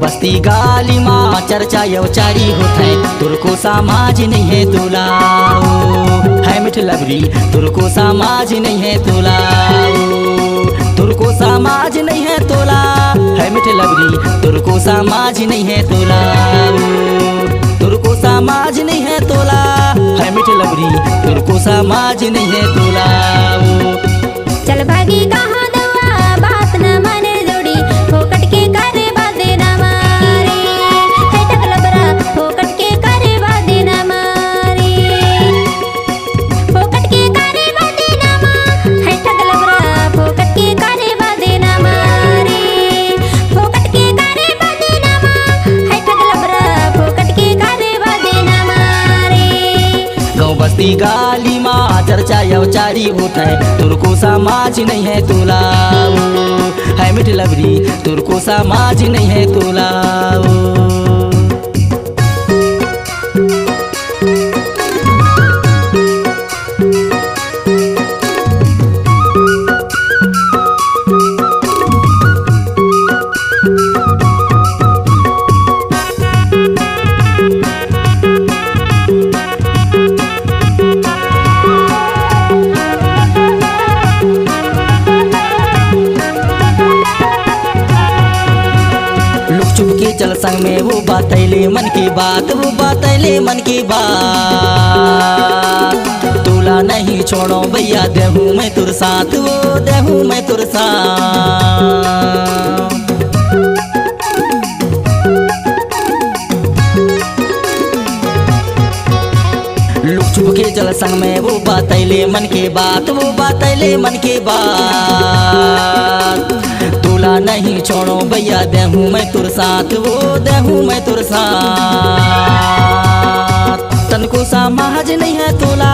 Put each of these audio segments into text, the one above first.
बस्ती गाली माँ चर्चा यवचारी होता है, तुरको समाज नहीं है तोला है मिठ लबरी, तुरको समाज नहीं है तोला, तुरको समाज नहीं है तोला है मिठ लबरी, तुरको समाज नहीं है तोला, तुरको समाज नहीं है तोला है मिठ लबरी, तुरको समाज नहीं है तोला। चल भागी कहाँ दवा बात न माने जोड़ी, फोकट के करे बादे ना मारे, है टकलबरा फोकट के करे बादे ना मारे, फोकट के करे बादे ना मारे, है टकलबरा फोकट के करे बादे ना मारे, फोकट के करे बादे ना मारे, है टकलबरा फोकट के करे बादे ना मारे। गाँव बस्ती गाली माँ चर्चा यवचारी होता है, तुरको समाज नहीं है तोला है मिठ लबरी, तुरको समाज नहीं है तोला। चल संग में वो बातैले मन की बात, वो बातैले मन की बात, तोला नहीं छोड़ो भैया देहूँ मैं तुर साथ, वो देहूँ मैं तुर साथ। लुक छुप के चल संग में वो बातैले मन की बात, वो बातैले मन की बात, तोला नहीं छोड़ो भैया देहूँ मैं तुर साथ, वो देहूँ मैं तुर साथ। तनको समाज नहीं है तोला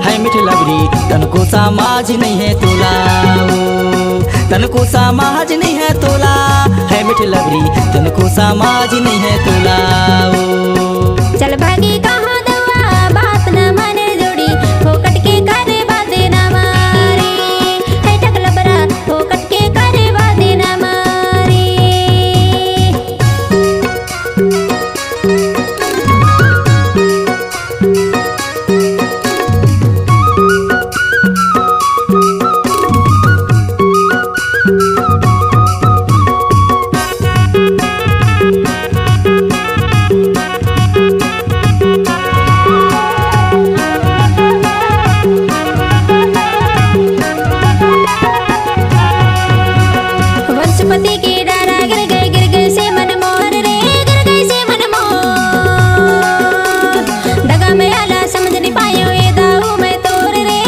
है मिठ लबरी, तनको समाज नहीं है तोला, तनको समाज नहीं है तोला है मिठ लबरी, तनको समाज नहीं है तोला। चल भागी कहाँ दवा बात न माने जोड़ी, फोकट के करे बादे ना मारे, है टकलबरा फोकट के करे बादे ना मारे। वंशपति के डारा गिर गए से मन मोर रे, गिर गए से मन मोर, दगा में आला समझ नहीं पायो ये दाऊ मैं तोर रे,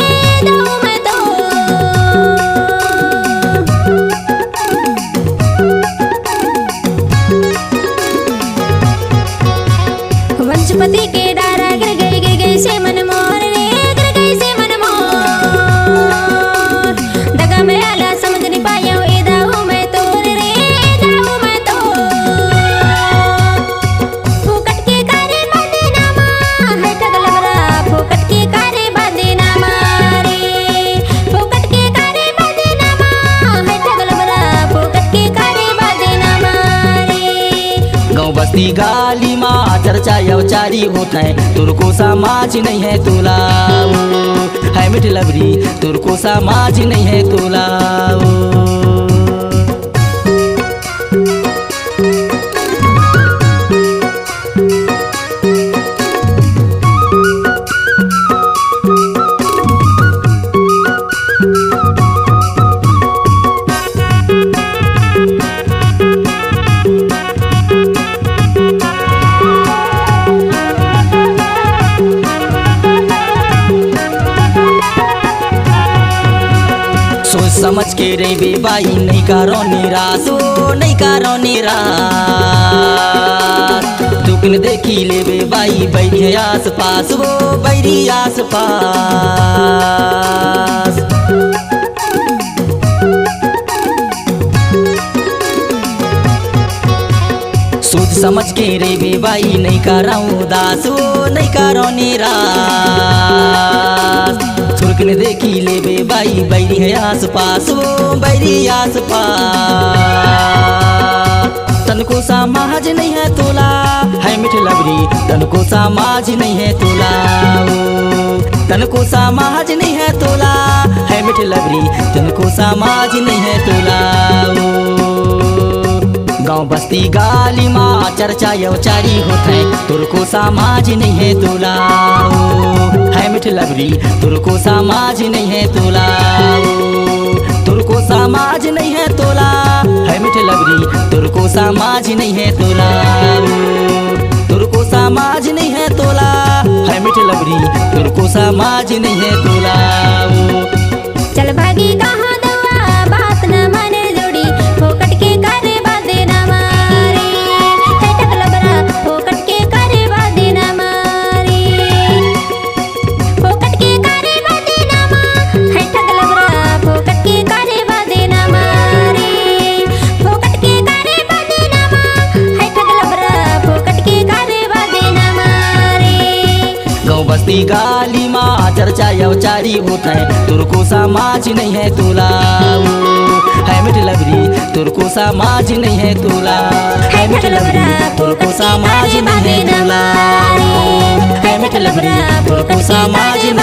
दाऊ मैं तोर। वंशपति के डारा गिर गए से मन मोर रे, गिर गए से मन मोर, दगा में आला समझ नहीं पायो ये दाऊ मैं तोर रे, दाऊ मैं तोर। फोकट के करे बादे ना मार, है टकलबरा फोकट के करे बादे ना मारे, फोकट के करे बादे ना मार, है टकलबरा फोकट के करे बादे ना मारे। गाँव बस्ती गाली माँ चर्चा यवचारी होता है, तुरको समाज नहीं है तोला है मिठ लबरी, तुरको समाज नहीं है तोला। समझ के रे बेबाई नहीं करो निराश, वो नहीं करो निराश, दुखन देखी ले बेबाई बैरी आस पास, वो बैरी आस पास। सोच समझ के रे बेबाई नहीं करो उदास, वो नहीं करो निराश, सुर्खन देखी ले बेबाई बैरी है आस पास, वो बैरी आस पास। तन तनको समाज नहीं है तोला, है मिठ लबरी तनको समाज नहीं है तोला। तनको समाज नहीं है तोला, है मिठ लबरी तनको समाज नहीं है तोला। गाँव बस्ती गाली माँ चर्चा यवचारी होत है, तुरको समाज नहीं है तोला। है मिठ लबरी तुरको समाज नहीं है तोला। तुरको समाज नहीं है तोला, है मिठ लबरी तुरको समाज नहीं है तोला। तुरको समाज नहीं है तोला, है मिठ लबरी तुरको समाज नहीं है तोला। चल भागी कहाँ दवा बात न माने जोड़ी, फोकट के करे बादे न मारे। है टक लबरा फोकट के करे बादे न मारे। फोकट के करे बादे न मारे, है टक लबरा फोकट के करे बादे न मारे। फोकट के करे बादे न मारे, है टक लबरा फोकट के करे बादे न मारे। गाँव बस्ती गाली माँ चर्चा यवचारी होत है, तुरको समाज नहीं है तोला। है मिठ लबरी तुरको समाज नहीं है तोला। है मिठ लबरी तुरको समाज नहीं है तोला। है मिठ लबरी तुरको समाज नहीं